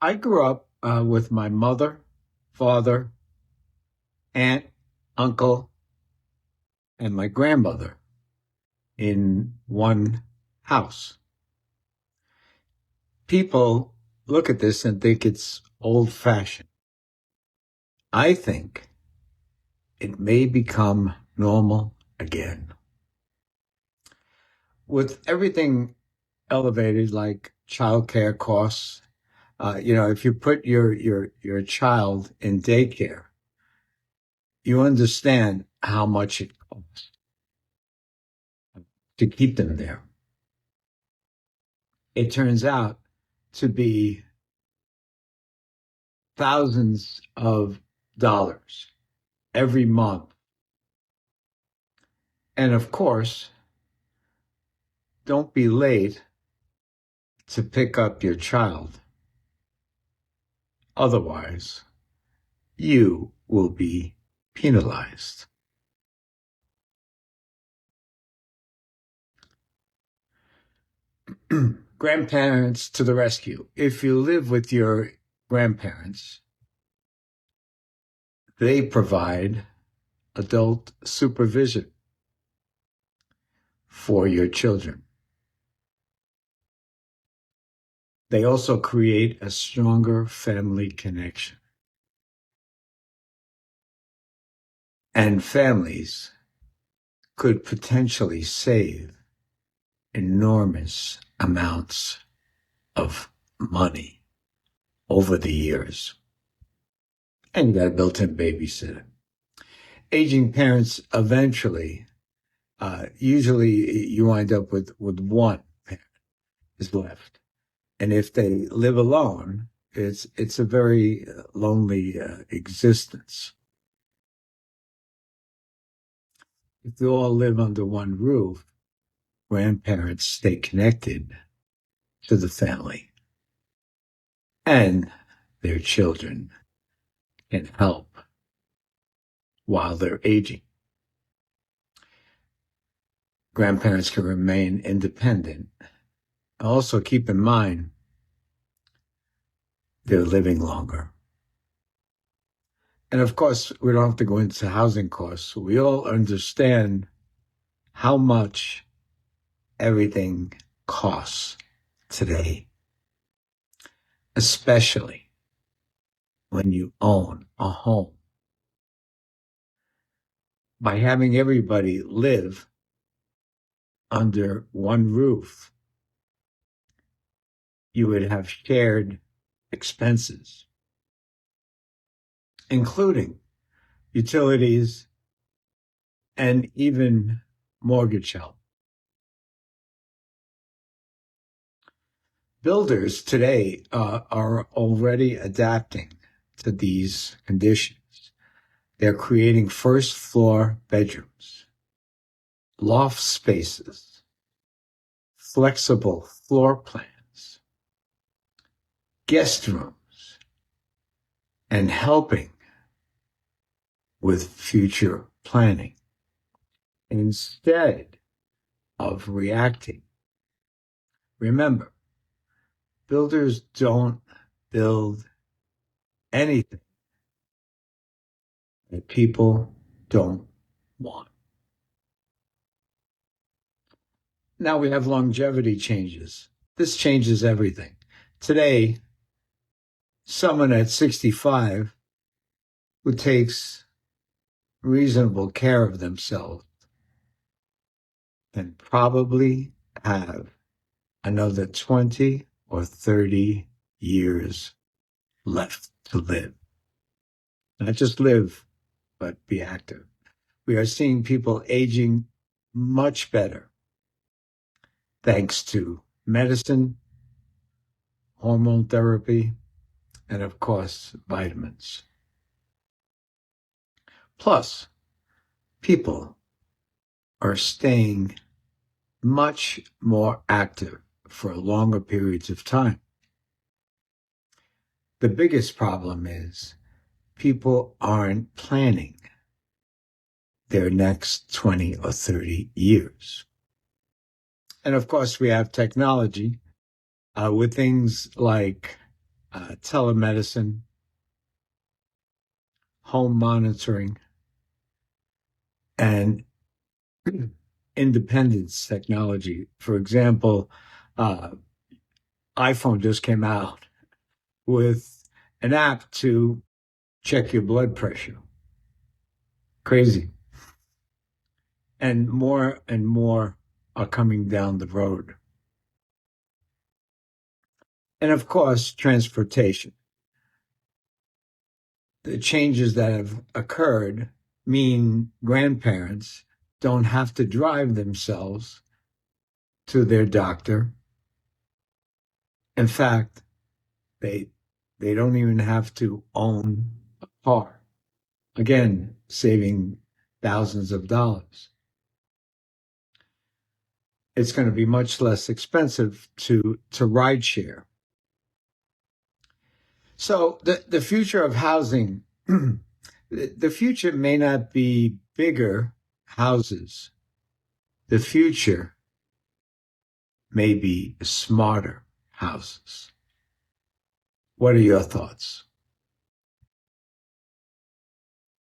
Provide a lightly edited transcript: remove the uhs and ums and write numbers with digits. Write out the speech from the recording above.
I grew up with my mother, father, aunt, uncle, and my grandmother in one house. People look at this and think it's old fashioned. I think it may become normal again. With everything elevated like childcare costs, if you put your child in daycare, you understand how much it costs to keep them there. It turns out to be thousands of dollars every month. And of course, don't be late to pick up your child. Otherwise, you will be penalized. Grandparents to the rescue. If you live with your grandparents, they provide adult supervision for your children. They also create a stronger family connection. And families could potentially save enormous amounts of money over the years. And you got a built-in babysitter. Aging parents eventually, usually you wind up with one parent is left. And if they live alone, it's a very lonely existence. If they all live under one roof, grandparents stay connected to the family, and their children can help while they're aging. Grandparents can remain independent. Also, keep in mind, they're living longer. And of course, we don't have to go into housing costs. We all understand how much everything costs today, especially when you own a home. By having everybody live under one roof, you would have shared expenses, including utilities and even mortgage help. Builders today are already adapting to these conditions. They're creating first floor bedrooms, loft spaces, flexible floor plans, guest rooms, and helping with future planning instead of reacting. Remember, builders don't build anything that people don't want. Now we have longevity changes. This changes everything. Today, someone at 65 who takes reasonable care of themselves can probably have another 20 or 30 years left to live. Not just live, but be active. We are seeing people aging much better thanks to medicine, hormone therapy, and of course, vitamins. Plus, people are staying much more active for longer periods of time. The biggest problem is people aren't planning their next 20 or 30 years. And of course, we have technology with things like telemedicine, home monitoring, and independence technology. For example, uh, iPhone just came out with an app to check your blood pressure. Crazy. And more are coming down the road. And of course, transportation. The changes that have occurred mean grandparents don't have to drive themselves to their doctor. In fact, they they don't even have to own a car. Again, saving thousands of dollars. It's going to be much less expensive to ride share. So the future of housing, the future may not be bigger houses. The future may be smarter houses. What are your thoughts?